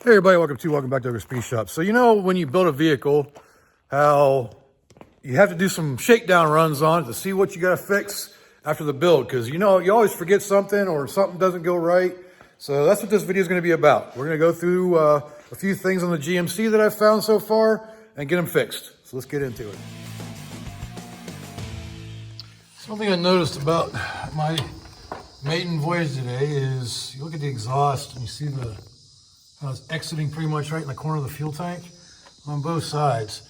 Hey everybody, welcome back to Ogre Speed Shop. So you know when you build a vehicle, how you have to do some shakedown runs on it to see what you got to fix after the build, because you always forget something or something doesn't go right. So that's what this video is going to be about. We're going to go through a few things on the GMC that I've found so far and get them fixed. So let's get into it. Something I noticed about my maiden voyage today is you look at the exhaust and you see how it's exiting pretty much right in the corner of the fuel tank on both sides.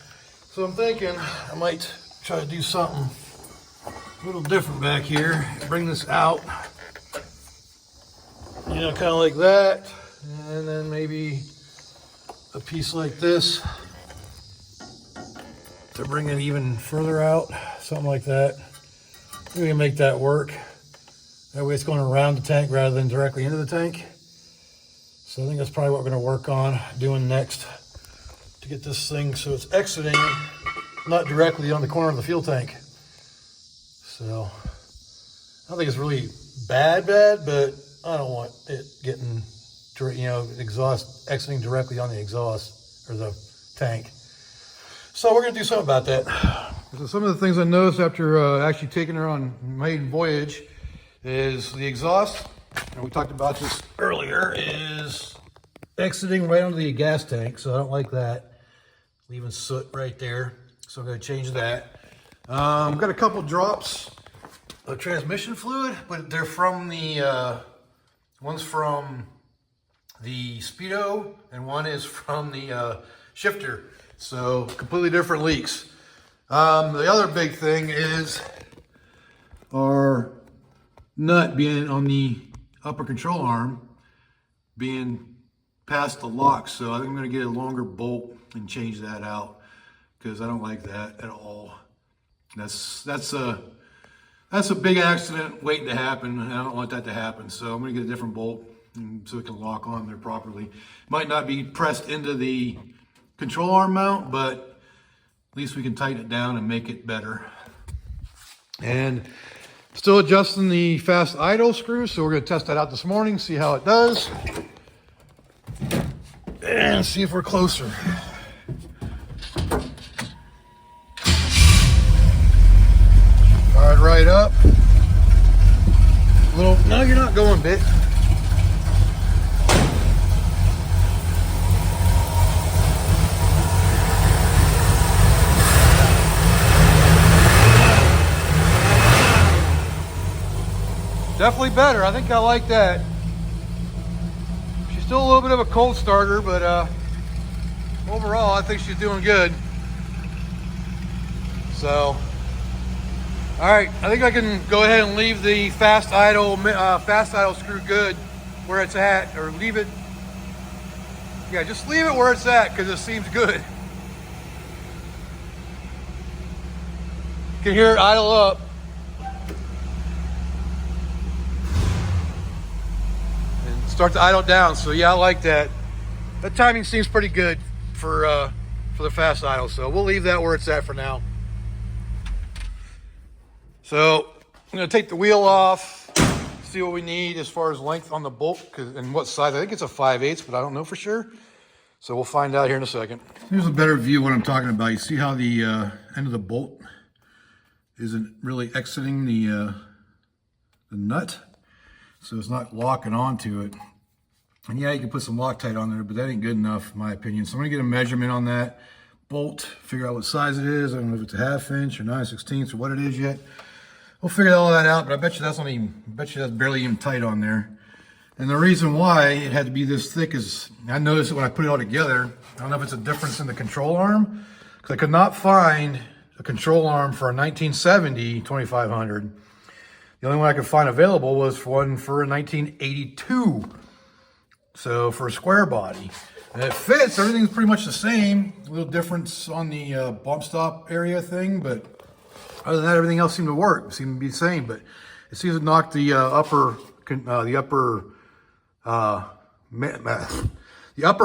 So I'm thinking I might try to do something a little different back here. Bring this out, kind of like that. And then maybe a piece like this to bring it even further out, something like that. We can make that work. That way it's going around the tank rather than directly into the tank. So I think that's probably what we're going to work on doing next to get this thing so it's exiting not directly on the corner of the fuel tank. So I don't think it's really bad, but I don't want it getting, exhaust exiting directly on the exhaust or the tank. So we're going to do something about that. So some of the things I noticed after actually taking her on maiden voyage is the exhaust, and we talked about this earlier, is exiting right onto the gas tank, so I don't like that. Leaving soot right there, so I'm going to change that. I've got a couple drops of transmission fluid, but they're from the, one's from the Speedo, and one is from the shifter, so completely different leaks. The other big thing is our nut being on the upper control arm being past the lock. So I think I'm going to get a longer bolt and change that out, because I don't like that at all. That's a big accident waiting to happen, and I don't want that to happen. So I'm going to get a different bolt so it can lock on there properly. Might not be pressed into the control arm mount, but at least we can tighten it down and make it better. And still adjusting the fast idle screw, so we're going to test that out this morning, see how it does, and see if we're closer. Fired right up. No, you're not going, bit. Definitely better. I think I like that. She's still a little bit of a cold starter, but overall, I think she's doing good. So, all right, I think I can go ahead and leave the fast idle screw good where it's at, or leave it. Yeah, just leave it where it's at, because it seems good. You can hear it idle up. Start to idle down. So yeah, I like that. That timing seems pretty good for the fast idle. So we'll leave that where it's at for now. So I'm going to take the wheel off, see what we need as far as length on the bolt and what size. I think it's a 5/8, but I don't know for sure. So we'll find out here in a second. Here's a better view of what I'm talking about. You see how the end of the bolt isn't really exiting the nut, so it's not locking onto it. And yeah, you can put some Loctite on there, but that ain't good enough in my opinion. So I'm gonna get a measurement on that bolt, figure out what size it is. I don't know if it's a 1/2 inch or 9/16 or what it is yet. We'll figure all that out, but I bet you that's barely even tight on there. And the reason why it had to be this thick is, I noticed it when I put it all together. I don't know if it's a difference in the control arm, because I could not find a control arm for a 1970 2500. The only one I could find available was one for a 1982. So for a square body. And it fits, everything's pretty much the same. A little difference on the bump stop area thing, but other than that, everything else seemed to work. It seemed to be the same, but it seems to knock the upper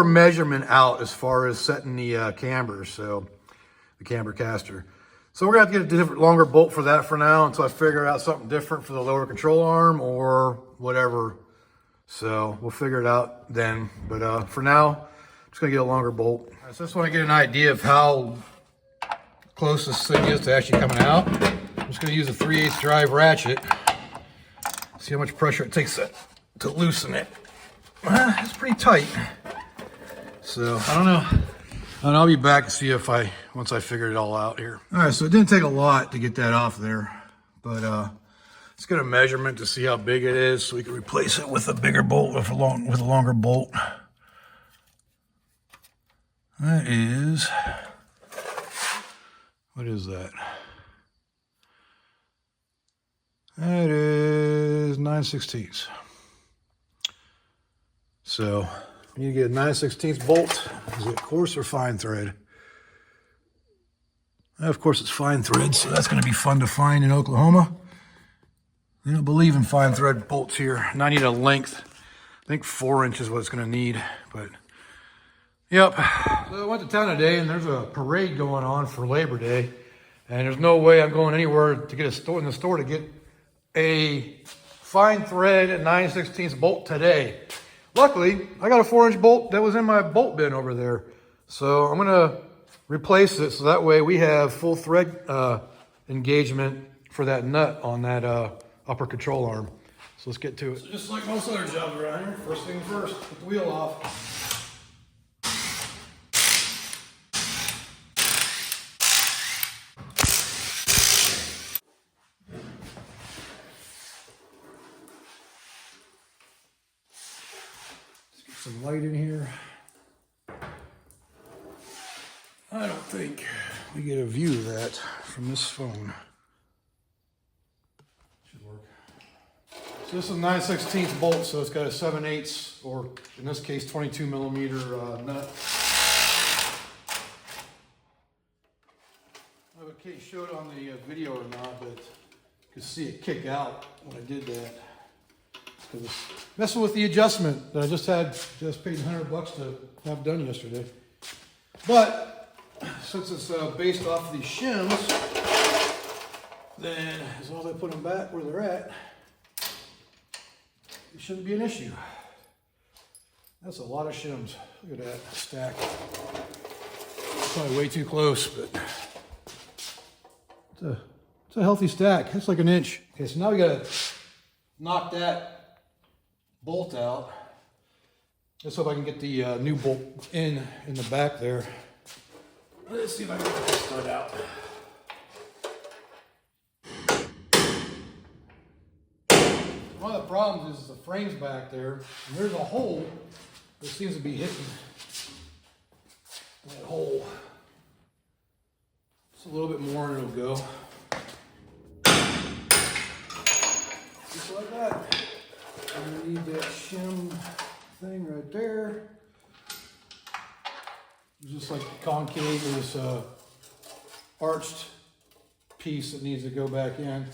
measurement out as far as setting the camber, so the camber caster. So we're gonna have to get a different, longer bolt for that for now until I figure out something different for the lower control arm or whatever. So we'll figure it out then. But for now, just gonna get a longer bolt. So I just want to get an idea of how close this thing is to actually coming out. I'm just gonna use a 3/8 drive ratchet. See how much pressure it takes to loosen it. It's pretty tight. So I don't know. And I'll be back to see if once I figured it all out here. All right, so it didn't take a lot to get that off there, but let's get a measurement to see how big it is so we can replace it with a bigger bolt, with a longer bolt. That is, what is that? That is 9/16. So you need to get a 9/16 bolt. Is it coarse or fine thread? Of course it's fine thread, so that's going to be fun to find in Oklahoma. They don't believe in fine thread bolts here. And I need a length. I think 4 inches is what it's going to need, but yep. So I went to town today and there's a parade going on for Labor Day. And there's no way I'm going anywhere to get in the store to get a fine thread and 9/16 bolt today. Luckily, I got a 4-inch bolt that was in my bolt bin over there. So I'm gonna replace it so that way we have full thread engagement for that nut on that upper control arm. So let's get to it. So just like most other jobs around here, first thing first, put the wheel off. Some light in here. I don't think we get a view of that from this phone. Should work. So this is a 9/16 bolt, so it's got a 7/8, or in this case 22 millimeter nut. I don't know if Kate showed on the video or not, but you could see it kick out when I did that. Because it's messing with the adjustment that I just paid $100 to have done yesterday. But since it's based off of these shims, then as long as I put them back where they're at, it shouldn't be an issue. That's a lot of shims. Look at that stack. Probably way too close, but it's a healthy stack. It's like an inch. Okay, so now we gotta knock that bolt out. Let's hope I can get the new bolt in the back there. Let's see if I can get this start out. One of the problems is the frame's back there, and there's a hole that seems to be hitting that hole. Just a little bit more and it'll go. Just like that. I need that shim thing right there. Just like the concave, this arched piece that needs to go back in.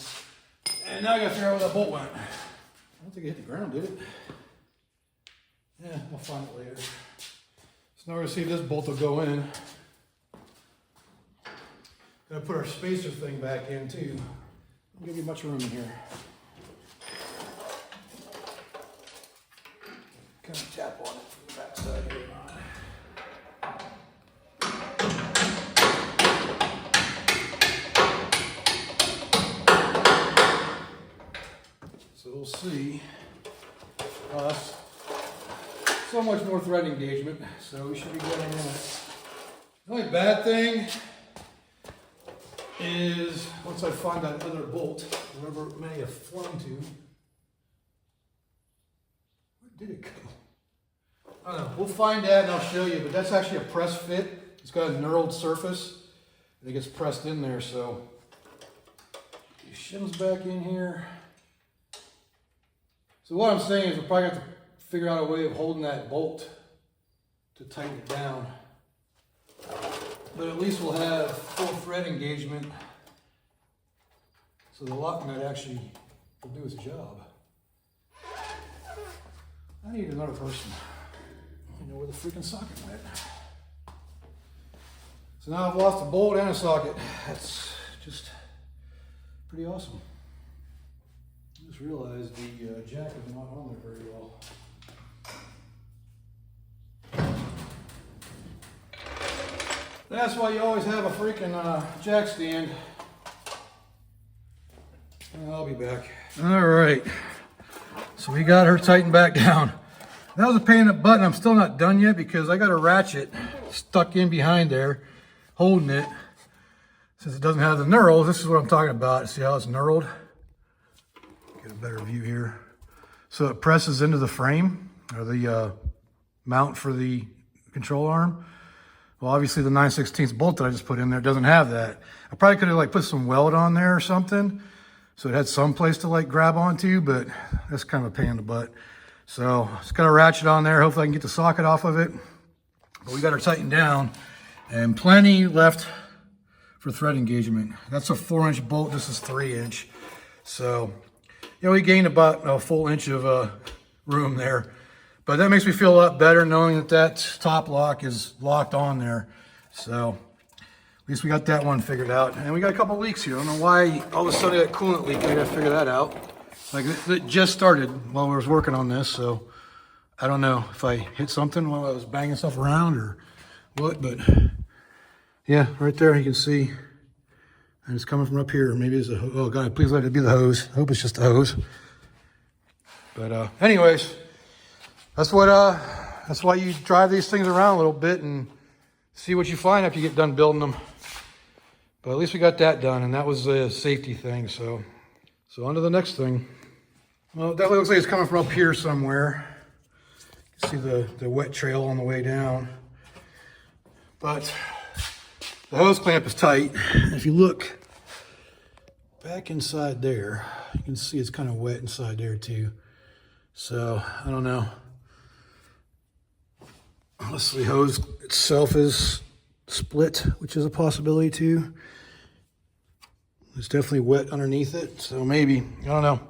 And now I gotta figure out where that bolt went. I don't think it hit the ground, did it? Yeah, I'll find it later. So now we're gonna see if this bolt will go in. Gotta put our spacer thing back in too. Don't give you much room in here. Kind of tap on it from the back side here. So we'll see. That's so much more thread engagement, so we should be getting in it. The only bad thing is once I find that other bolt, wherever it may have flown to. Where did it go? I don't know. We'll find that and I'll show you, but that's actually a press fit. It's got a knurled surface and it gets pressed in there, so these shims back in here. So what I'm saying is we're probably going to have to figure out a way of holding that bolt to tighten it down. But at least we'll have full thread engagement so the lock nut actually will do its job. I need another person. I know where the freaking socket went. So now I've lost a bolt and a socket. That's just pretty awesome. I just realized the jack is not on there very well. That's why you always have a freaking jack stand. I'll be back. All right, so we got her tightened back down. That was a pain in the butt, and I'm still not done yet because I got a ratchet stuck in behind there, holding it. Since it doesn't have the knurls, this is what I'm talking about. See how it's knurled? Get a better view here. So it presses into the frame, or the mount for the control arm. Well, obviously the 9/16 bolt that I just put in there doesn't have that. I probably could have like put some weld on there or something, so it had some place to like grab onto, but that's kind of a pain in the butt. So it's got a ratchet on there. Hopefully I can get the socket off of it. But we got her tightened down and plenty left for thread engagement. That's a 4-inch bolt. This is 3-inch. So, you know, we gained about a full inch of room there. But that makes me feel a lot better knowing that that top lock is locked on there. So at least we got that one figured out. And we got a couple leaks here. I don't know why all of a sudden that coolant leak. I got to figure that out. Like it just started while we was working on this. So I don't know if I hit something while I was banging stuff around or what. But yeah, right there you can see. And it's coming from up here. Maybe it's a, oh God, please let it be the hose. I hope it's just the hose. But anyways, that's why you drive these things around a little bit and see what you find after you get done building them. But at least we got that done, and that was a safety thing. So on to the next thing. Well, it definitely looks like it's coming from up here somewhere. You can see the wet trail on the way down. But the hose clamp is tight. And if you look back inside there, you can see it's kind of wet inside there too. So I don't know. Unless the hose itself is split, which is a possibility too. It's definitely wet underneath it, so maybe, I don't know.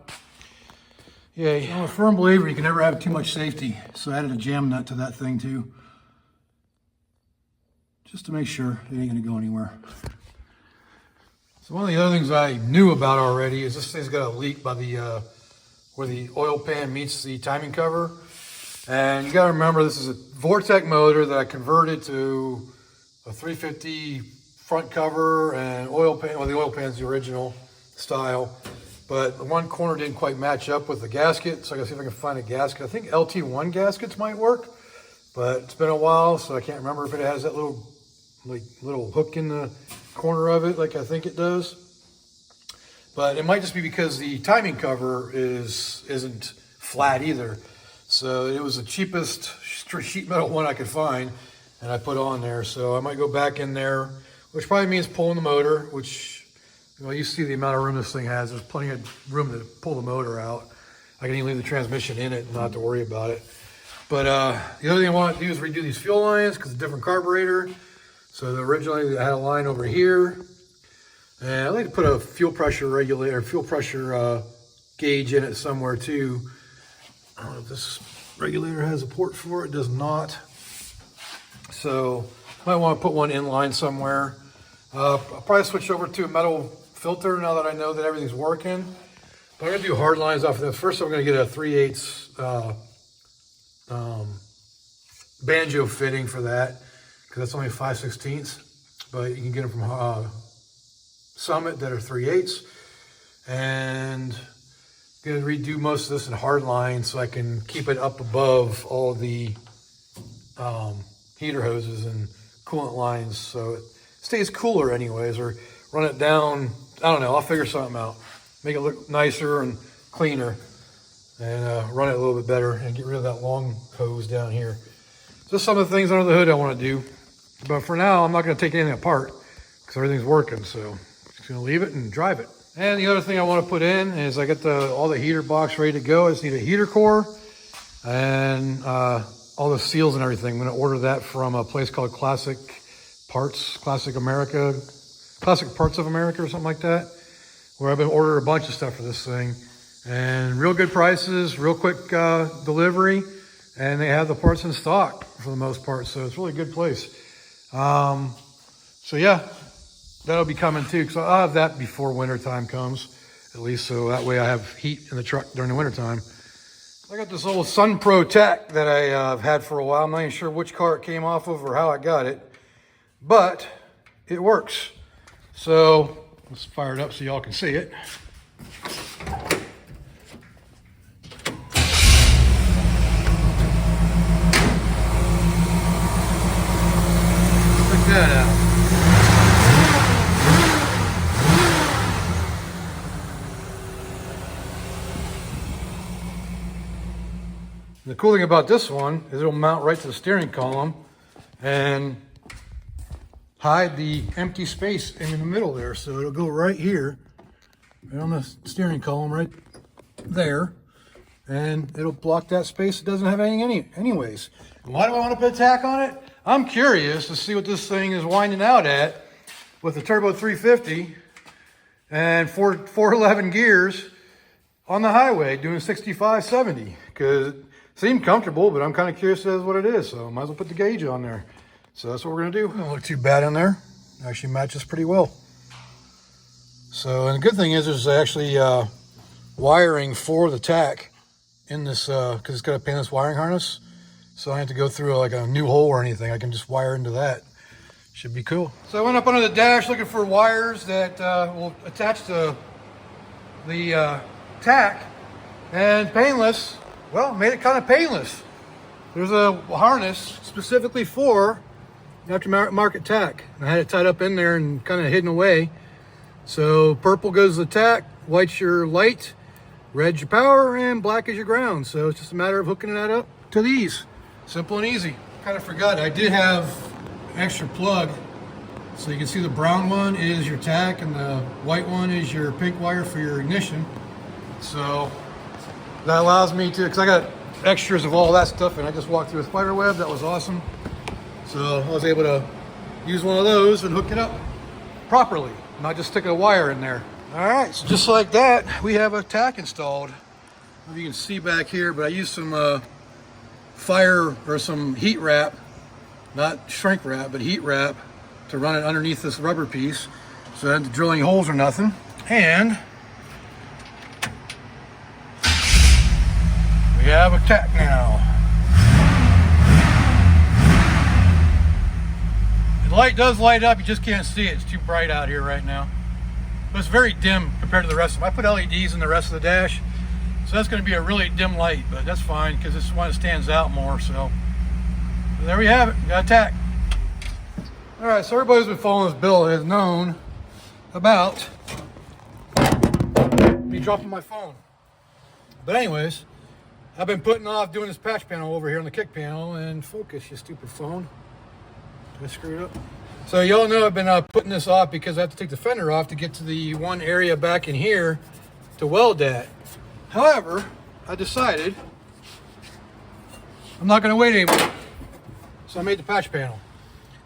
Yeah, I'm a firm believer you can never have too much safety, so I added a jam nut to that thing too. Just to make sure it ain't gonna go anywhere. So one of the other things I knew about already is this thing's got a leak by the, where the oil pan meets the timing cover. And you gotta remember this is a Vortec motor that I converted to a 350 front cover and oil pan. Well, the oil pan's the original style, but the one corner didn't quite match up with the gasket. So I gotta see if I can find a gasket. I think LT1 gaskets might work, but it's been a while, so I can't remember if it has that little hook in the corner of it, like I think it does. But it might just be because the timing cover isn't flat either. So it was the cheapest sheet metal one I could find, and I put on there. So I might go back in there, which probably means pulling the motor, which, you know, you see the amount of room this thing has. There's plenty of room to pull the motor out. I can even leave the transmission in it and not have to worry about it. But the other thing I want to do is redo these fuel lines because it's a different carburetor. So originally I had a line over here. And I like to put a fuel pressure regulator, fuel pressure gauge in it somewhere too. I don't know if this regulator has a port for it. It does not. So I might want to put one in line somewhere. I'll probably switch over to a metal filter now that I know that everything's working. But I'm going to do hard lines off of this. First I'm going to get a 3/8 banjo fitting for that because that's only 5/16. But you can get them from Summit that are 3/8. And I'm going to redo most of this in hard line so I can keep it up above all the heater hoses and coolant lines so it stays cooler anyways, or run it down. I don't know, I'll figure something out. Make it look nicer and cleaner and run it a little bit better and get rid of that long hose down here. Just some of the things under the hood I want to do. But for now, I'm not going to take anything apart because everything's working. So I'm just going to leave it and drive it. And the other thing I want to put in is I got all the heater box ready to go. I just need a heater core and all the seals and everything. I'm going to order that from a place called Classic Parts of America or something like that, where I've been ordering a bunch of stuff for this thing. And real good prices, real quick delivery, and they have the parts in stock for the most part. So it's really a good place. So yeah, that'll be coming too, because I'll have that before winter time comes, at least, so that way I have heat in the truck during the winter time. I got this old Sun Pro Tech that I've had for a while. I'm not even sure which car it came off of or how I got it, but it works. So let's fire it up so y'all can see it. Check that out. The cool thing about this one is it'll mount right to the steering column and hide the empty space in the middle there. So it'll go right here, right on the steering column right there, and it'll block that space. It doesn't have anything anyways. And why do I want to put a tack on it? I'm curious to see what this thing is winding out at with the turbo 350 and 411 gears on the highway doing 65, 70, because it seemed comfortable, but I'm kind of curious as to what it is. So I might as well put the gauge on there. So that's what we're gonna do. It doesn't look too bad in there. It actually matches pretty well. So, and the good thing is there's actually wiring for the tack in this, because it's got a painless wiring harness. So I don't have to go through like a new hole or anything. I can just wire into that. Should be cool. So I went up under the dash looking for wires that will attach to the tack, and painless, well, made it kind of painless. There's a harness specifically for aftermarket tack. I had it tied up in there and kind of hidden away. So purple goes the tack, white's your light, red's your power, and black is your ground. So it's just a matter of hooking that up to these. Simple and easy. Kind of forgot, I did have an extra plug. So you can see the brown one is your tack and the white one is your pink wire for your ignition. So that allows me to, because I got extras of all that stuff and I just walked through a spider web. That was awesome. So I was able to use one of those and hook it up properly, not just stick a wire in there. All right, so just like that, we have a tack installed. I don't know if you can see back here, but I used some fire or some heat wrap, not shrink wrap, but heat wrap to run it underneath this rubber piece. So I didn't drill any holes or nothing. And we have a tack now. The light does light up, you just can't see it. It's too bright out here right now. But it's very dim compared to the rest of them. I put LEDs in the rest of the dash, so that's going to be a really dim light, but that's fine because this one stands out more. So there we have it, got a tack. All right, so everybody who's been following this build has known about me dropping my phone. But anyways, I've been putting off doing this patch panel over here on the kick panel, and focus, you stupid phone. I screwed up. So y'all know I've been putting this off because I have to take the fender off to get to the one area back in here to weld that. However, I decided I'm not going to wait anymore. So I made the patch panel.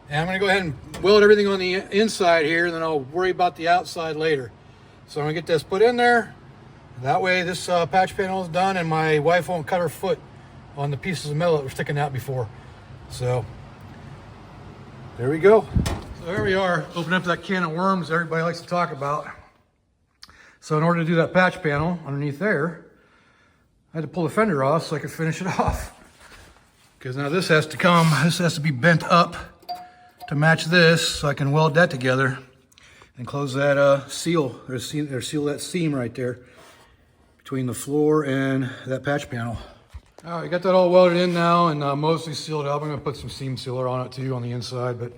And I'm going to go ahead and weld everything on the inside here, and then I'll worry about the outside later. So I'm going to get this put in there. That way this patch panel is done and my wife won't cut her foot on the pieces of metal that were sticking out before. So there we go. So there we are, opening up that can of worms everybody likes to talk about. So in order to do that patch panel underneath there, I had to pull the fender off so I could finish it off. Because now this has to be bent up to match this so I can weld that together and close that seal that seam right there between the floor and that patch panel. All right, got that all welded in now and mostly sealed up. I'm gonna put some seam sealer on it too on the inside, but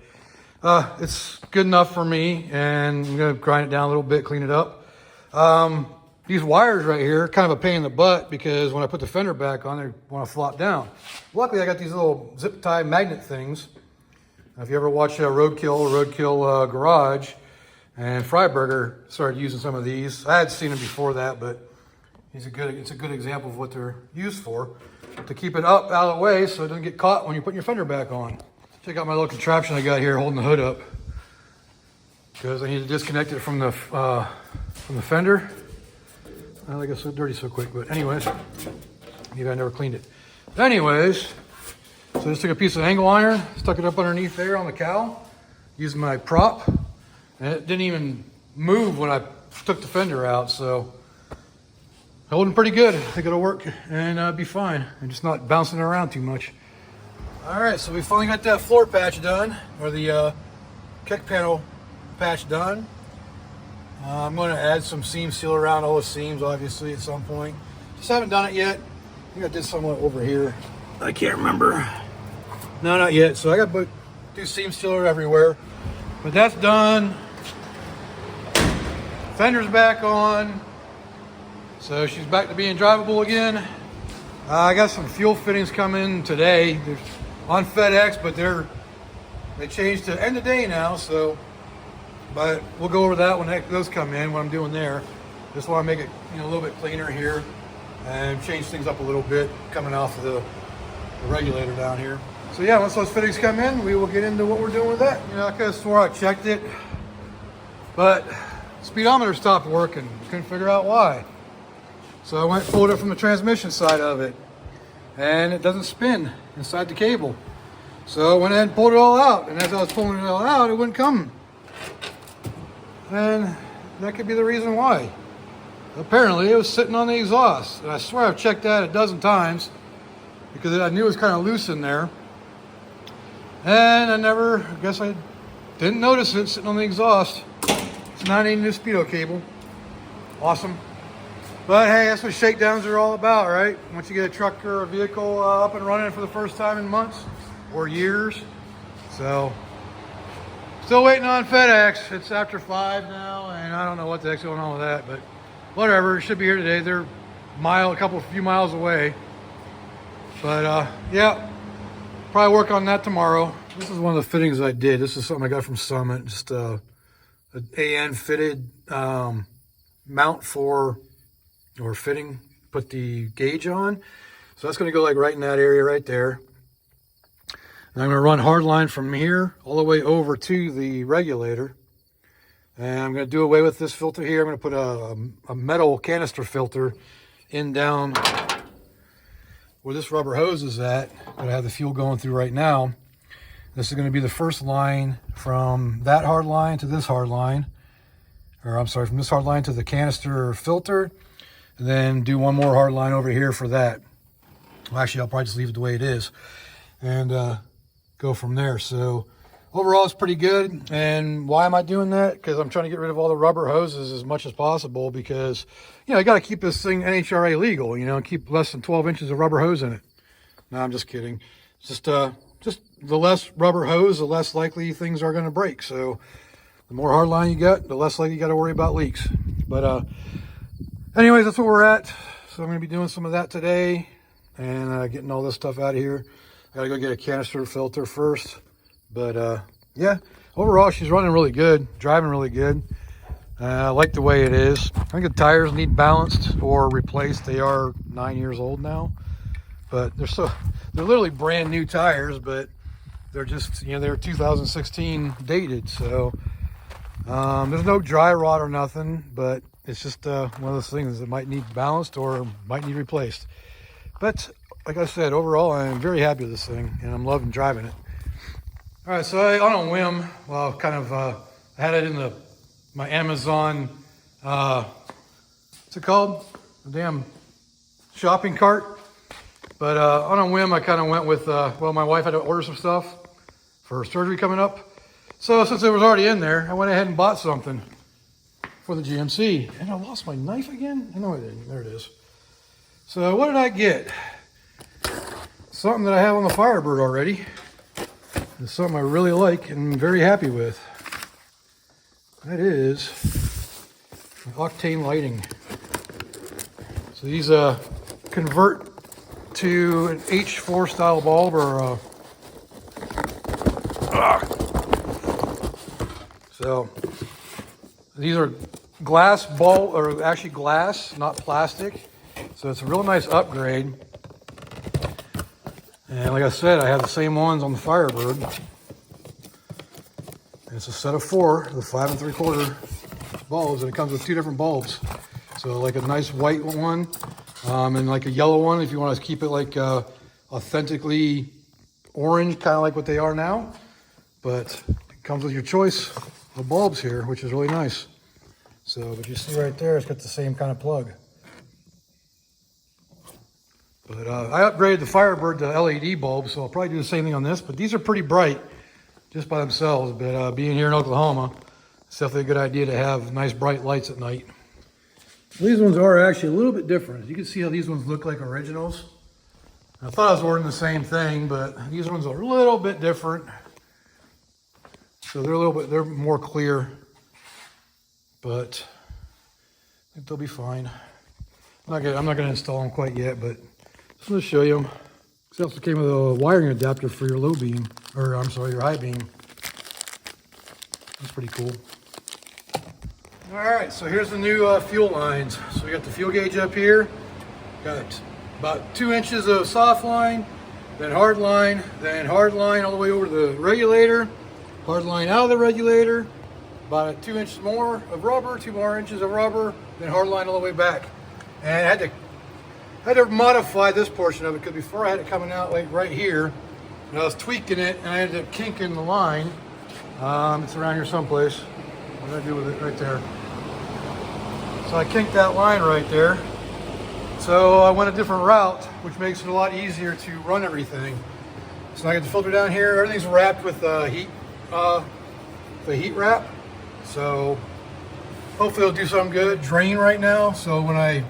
it's good enough for me, and I'm gonna grind it down a little bit, clean it up. These wires right here are kind of a pain in the butt because when I put the fender back on, they want to flop down. Luckily, I got these little zip tie magnet things. If you ever watch Roadkill Garage, and Freiberger started using some of these. I had seen them before that, but it's a good example of what they're used for, to keep it up out of the way so it doesn't get caught when you're putting your fender back on. Check out my little contraption I got here holding the hood up, because I need to disconnect it from the fender. I don't think it's so dirty so quick, but anyways, maybe I never cleaned it. Anyways, so I just took a piece of angle iron, stuck it up underneath there on the cowl, using my prop, and it didn't even move when I took the fender out, so holding pretty good. I think it'll work and be fine. I'm just not bouncing around too much. All right, so we finally got that floor patch done, or the kick panel patch done. I'm going to add some seam seal around all the seams, obviously, at some point. Just haven't done it yet. I think I did somewhat over here. I can't remember. No, not yet. So I got to do seam sealer everywhere. But that's done. Fender's back on. So she's back to being drivable again. I got some fuel fittings coming today. They're on FedEx, but they changed to end of day now. So, but we'll go over that when those come in. What I'm doing there. Just want to make it a little bit cleaner here and change things up a little bit coming off of the regulator down here. So yeah, once those fittings come in, we will get into what we're doing with that. I could have swore I checked it, but speedometer stopped working. Couldn't figure out why. So I went and pulled it from the transmission side of it, and it doesn't spin inside the cable. So I went ahead and pulled it all out, and as I was pulling it all out, it wouldn't come. And that could be the reason why. Apparently, it was sitting on the exhaust, and I swear I've checked that a dozen times because I knew it was kind of loose in there. And I guess I didn't notice it sitting on the exhaust. It's a 9/8 new Speedo cable. Awesome. But hey, that's what shakedowns are all about, right? Once you get a truck or a vehicle up and running for the first time in months or years. So, still waiting on FedEx. It's after 5 now, and I don't know what the heck's going on with that, but whatever. It should be here today. They're a few miles away. But yeah, probably work on that tomorrow. This is one of the fittings I did. This is something I got from Summit. Just an AN fitted mount fitting, put the gauge on. So that's going to go like right in that area right there. And I'm going to run hard line from here all the way over to the regulator. And I'm going to do away with this filter here. I'm going to put a metal canister filter down where this rubber hose is at, that I have the fuel going through right now. This is going to be the first line from that hard line to this hard line. Or I'm sorry, from this hard line to the canister filter. And then do one more hard line over here for that. Well, actually, I'll probably just leave it the way it is. And go from there. So overall, it's pretty good. And why am I doing that? Because I'm trying to get rid of all the rubber hoses as much as possible. Because, I got to keep this thing NHRA legal, keep less than 12 inches of rubber hose in it. No, I'm just kidding. It's just the less rubber hose, the less likely things are going to break. So the more hard line you got, the less likely you got to worry about leaks. But anyways, that's where we're at. So I'm going to be doing some of that today and getting all this stuff out of here. I got to go get a canister filter first. But yeah, overall, she's running really good, driving really good. I like the way it is. I think the tires need balanced or replaced. They are 9 years old now, but they're literally brand new tires, but they're just, they're 2016 dated. So there's no dry rot or nothing, but it's just one of those things that might need balanced or might need replaced. But like I said, overall, I'm very happy with this thing, and I'm loving driving it. All right, so on a whim, well, I had it in my Amazon, what's it called? The damn shopping cart. But on a whim, I kind of went with, my wife had to order some stuff for surgery coming up. So since it was already in there, I went ahead and bought something for the GMC. And I lost my knife again? No, I didn't. There it is. So what did I get? Something that I have on the Firebird already. It's something I really like and I'm very happy with. That is octane lighting. So these convert to an H4 style bulb or so these are glass bulb, or actually glass, not plastic. So it's a real nice upgrade. And like I said, I have the same ones on the Firebird. It's a set of 4, the 5 3/4 bulbs, and it comes with 2 different bulbs. So like a nice white one, and like a yellow one if you want to keep it like authentically orange, kind of like what they are now. But it comes with your choice of bulbs here, which is really nice. So, but you see right there, it's got the same kind of plug. But I upgraded the Firebird to LED bulbs, so I'll probably do the same thing on this. But these are pretty bright. just by themselves, but being here in Oklahoma, it's definitely a good idea to have nice bright lights at night. These ones are actually a little bit different. You can see how these ones look like originals. I thought I was ordering the same thing, but these ones are a little bit different. So they're more clear, but I think they'll be fine. I'm not gonna install them quite yet, but just gonna show you them. This also came with a wiring adapter for your low beam, or I'm sorry, your high beam. That's pretty cool. All right, so here's the new fuel lines. So we got the fuel gauge up here. Got about 2 inches of soft line, then hard line all the way over to the regulator, hard line out of the regulator, about 2 inches more of rubber, 2 more inches of rubber, then hard line all the way back. And I had to modify this portion of it because before I had it coming out like right here, and I was tweaking it and I ended up kinking the line. It's around here someplace. What did I do with it? Right there. So I kinked that line right there. So I went a different route, which makes it a lot easier to run everything. So I got the filter down here. Everything's wrapped with the heat wrap. So hopefully it'll do something good. Drain right now. So when I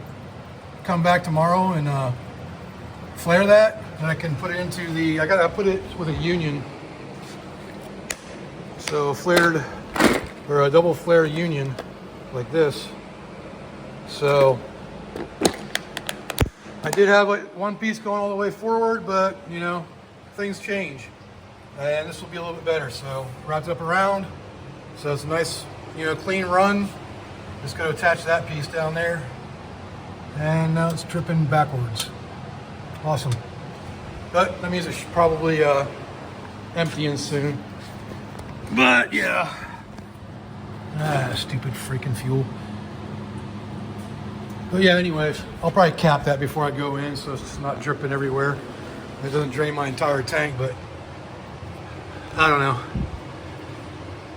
come back tomorrow and flare that, then I can put it into the, I gotta put it with a union. So flared, or a double flare union like this. So I did have one piece going all the way forward, but you know, things change. And this will be a little bit better. So wrapped it up around. So it's a nice, you know, clean run. Just gotta attach that piece down there. And now it's tripping backwards. Awesome. But that means it should probably emptying soon. But yeah. Stupid freaking fuel. But yeah, anyways, I'll probably cap that before I go in so it's not dripping everywhere. It doesn't drain my entire tank, but I don't know.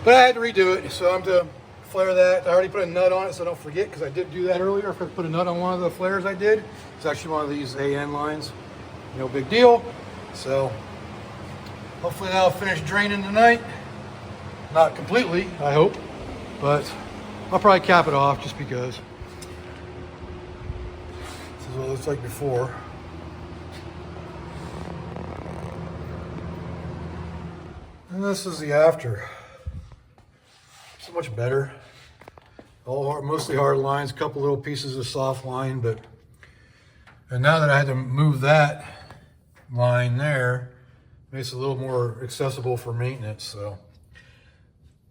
But I had to redo it, so I'm to flare that. I already put a nut on it so I don't forget, because I did do that earlier. I forgot to put a nut on one of the flares I did. It's actually one of these AN lines. No big deal. So hopefully that'll finish draining tonight. Not completely, I hope, but I'll probably cap it off just because. This is what it looks like before. And this is the after. So much better. All hard, mostly hard lines, a couple little pieces of soft line, and now that I had to move that line there, it makes it a little more accessible for maintenance. So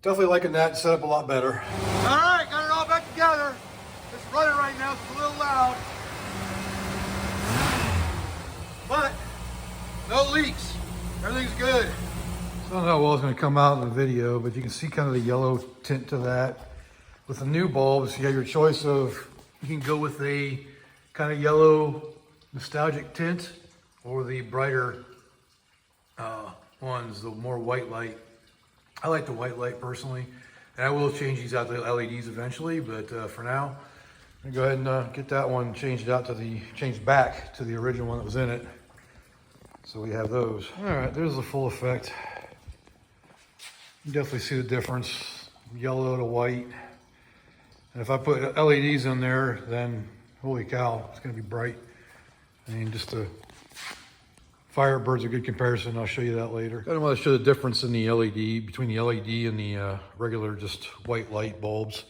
definitely liking that setup a lot better. All right, got it all back together. It's running right now, so it's a little loud, but no leaks. Everything's good. I don't know how well it's going to come out in the video, but you can see kind of the yellow tint to that. With the new bulbs, you have your choice of, you can go with a kind of yellow nostalgic tint or the brighter ones, the more white light. I like the white light personally, and I will change these out to LEDs eventually, but for now, I'm gonna go ahead and get that one changed back to the original one that was in it. So we have those. All right, there's the full effect. You definitely see the difference, yellow to white. And if I put LEDs in there, then holy cow, it's gonna be bright. I mean, just the Firebird's a good comparison. I'll show you that later. I don't want to show the difference in the LED, between the LED and the regular just white light bulbs.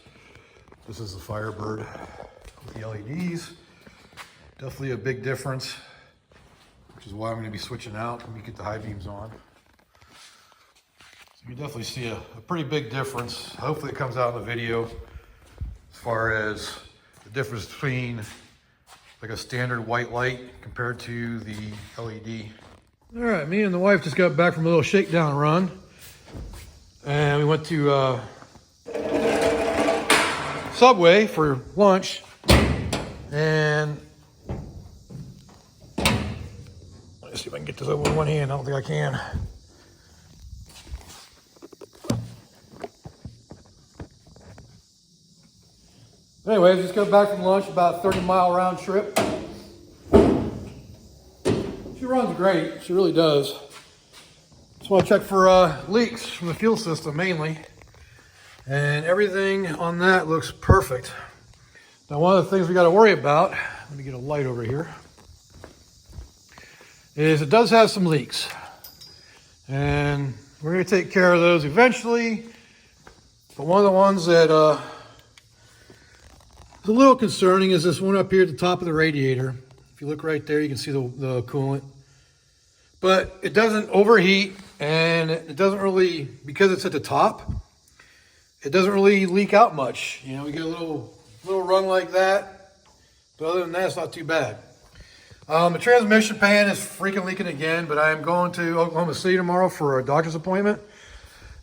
This is the Firebird with the LEDs. Definitely a big difference, which is why I'm gonna be switching out when we get the high beams on. So you definitely see a pretty big difference. Hopefully it comes out in the video as far as the difference between like a standard white light compared to the LED. All right, me and the wife just got back from a little shakedown run. And we went to Subway for lunch. And let's see if I can get this over with one hand. I don't think I can. Anyways, just got back from lunch, about a 30-mile round trip. She runs great, she really does. As Just want to check for leaks from the fuel system mainly. And everything on that looks perfect. Now, one of the things we got to worry about, let me get a light over here, is it does have some leaks. And we're going to take care of those eventually. But one of the ones that is a little concerning is this one up here at the top of the radiator. If you look right there, you can see the coolant. But it doesn't overheat, and it doesn't really, because it's at the top, it doesn't really leak out much. You know, we get a little run like that, but other than that, it's not too bad. The transmission pan is freaking leaking again, but I am going to Oklahoma City tomorrow for a doctor's appointment,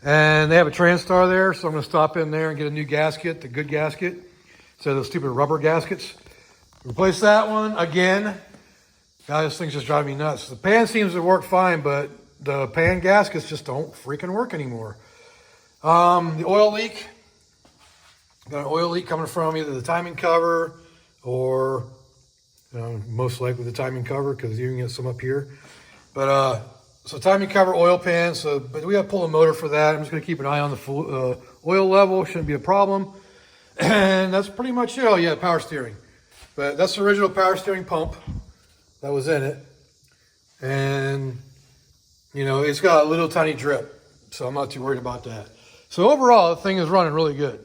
and they have a TranStar there, so I'm going to stop in there and get a new gasket, the good gasket, instead of those stupid rubber gaskets. Replace that one again. God, this thing's just driving me nuts. The pan seems to work fine, but the pan gaskets just don't freaking work anymore. The oil leak. Got an oil leak coming from either the timing cover or most likely the timing cover, because you can get some up here. But so timing cover, oil pan. But we got to pull the motor for that. I'm just going to keep an eye on the oil level. Shouldn't be a problem. And that's pretty much it. Oh yeah, power steering. But that's the original power steering pump that was in it. And you know, it's got a little tiny drip, so I'm not too worried about that. So overall, the thing is running really good.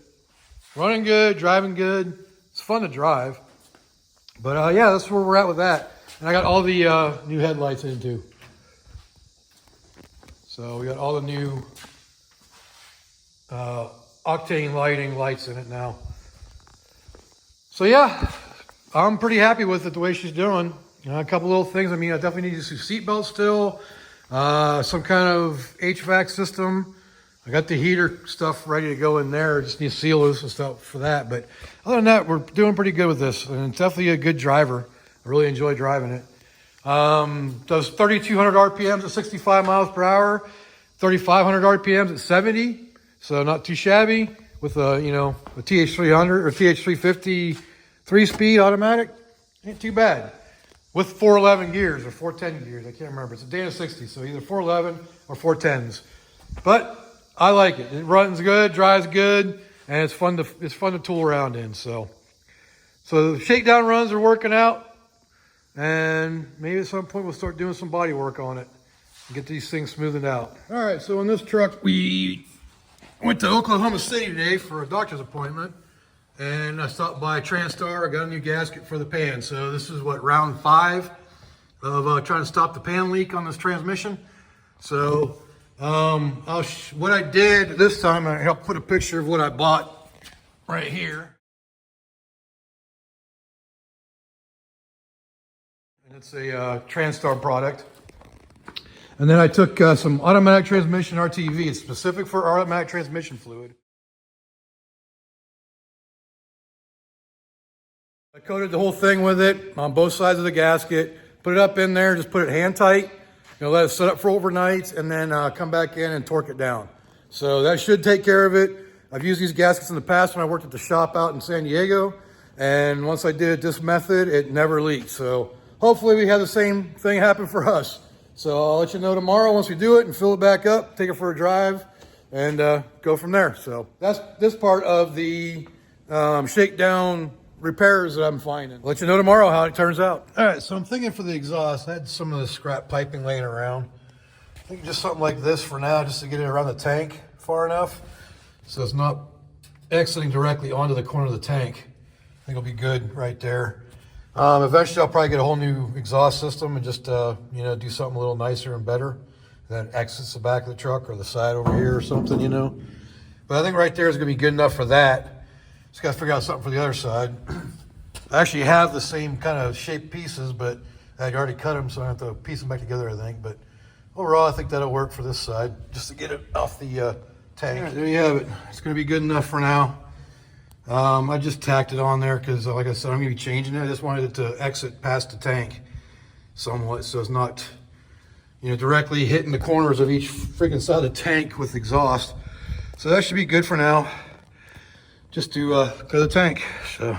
Running good, driving good. It's fun to drive. But yeah, that's where we're at with that. And I got all the new headlights in too. So we got all the new octane lighting lights in it now. So yeah, I'm pretty happy with it the way she's doing. A couple little things. I mean, I definitely need some seatbelts still. Some kind of HVAC system. I got the heater stuff ready to go in there. Just need sealers and stuff for that. But other than that, we're doing pretty good with this. And it's definitely a good driver. I really enjoy driving it. Does 3,200 RPMs at 65 miles per hour. 3,500 RPMs at 70. So not too shabby with a TH300 or TH350 3-speed automatic. Ain't too bad. With 411 gears or 410 gears. I can't remember. It's a Dana 60, so either 411 or 410s. But I like it. It runs good, drives good, and it's fun to tool around in. So the shakedown runs are working out, and maybe at some point we'll start doing some body work on it and get these things smoothed out. All right, so in this truck, we went to Oklahoma City today for a doctor's appointment, and I stopped by TranStar. I got a new gasket for the pan. So this is what, round 5 of trying to stop the pan leak on this transmission. So what I did this time, I helped put a picture of what I bought right here. And it's a TranStar product. And then I took some automatic transmission RTV. It's specific for automatic transmission fluid. I coated the whole thing with it on both sides of the gasket, put it up in there, just put it hand tight, let it set up for overnight, and then come back in and torque it down. So that should take care of it. I've used these gaskets in the past when I worked at the shop out in San Diego, and once I did it this method, it never leaked. So hopefully we have the same thing happen for us. So I'll let you know tomorrow once we do it and fill it back up, take it for a drive, and go from there. So that's this part of the shakedown repairs that I'm finding. I'll let you know tomorrow how it turns out. All right, so I'm thinking for the exhaust, I had some of the scrap piping laying around. I think just something like this for now, just to get it around the tank far enough so it's not exiting directly onto the corner of the tank. I think it'll be good right there. Eventually I'll probably get a whole new exhaust system and just do something a little nicer and better that exits the back of the truck or the side over here or something, But I think right there is gonna be good enough for that. Just got to figure out something for the other side. I actually have the same kind of shaped pieces, but I already cut them, so I have to piece them back together, I think. But overall, I think that'll work for this side, just to get it off the tank. Right, there you have it. It's going to be good enough for now. I just tacked it on there because, like I said, I'm going to be changing it. I just wanted it to exit past the tank somewhat, so it's not, directly hitting the corners of each freaking side of the tank with exhaust. So that should be good for now. Just to clear the tank. So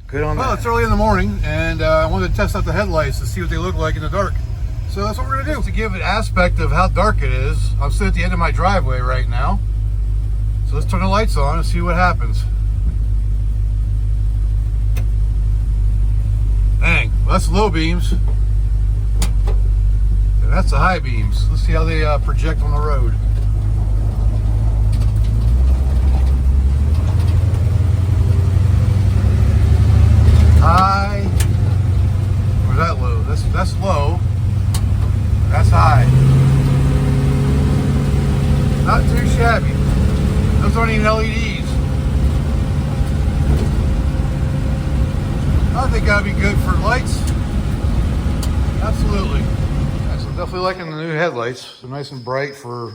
good on that. Well, it's early in the morning, and I wanted to test out the headlights to see what they look like in the dark. So that's what we're gonna do. To give an aspect of how dark it is, I'm sitting at the end of my driveway right now. So let's turn the lights on and see what happens. Dang, well, that's low beams. And that's the high beams. Let's see how they project on the road. High. Where's that low? That's low. That's high. Not too shabby. Those aren't even LEDs. I think that'd be good for lights. Absolutely. Yeah, so I'm definitely liking the new headlights. They're nice and bright for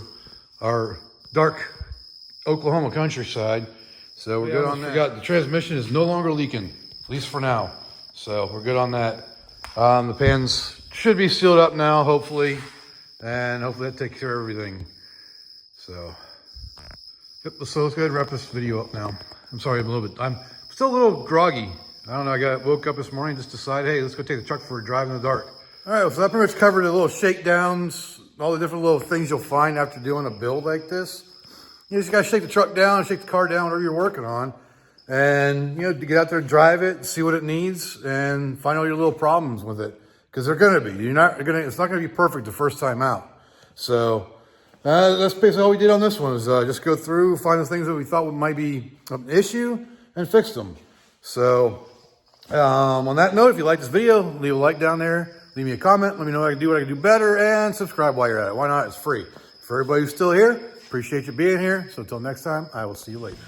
our dark Oklahoma countryside. So we're good on that. The transmission is no longer leaking, at least for now. So we're good on that. The pans should be sealed up now, hopefully. And hopefully that takes care of everything. So, yep, so let's go ahead and wrap this video up now. I'm sorry, I'm still a little groggy. I don't know, woke up this morning, just decided, hey, let's go take the truck for a drive in the dark. All right, so that pretty much covered the little shakedowns, all the different little things you'll find after doing a build like this. You just gotta shake the truck down, shake the car down, whatever you're working on. And, to get out there and drive it, see what it needs, and find all your little problems with it. Because they're gonna be. It's not gonna be perfect the first time out. So, that's basically all we did on this one, is just go through, find the things that we thought might be an issue, and fix them. So, on that note, if you like this video, leave a like down there, leave me a comment, let me know what I can do better, and subscribe while you're at it. Why not? It's free. For everybody who's still here, appreciate you being here. So until next time, I will see you later.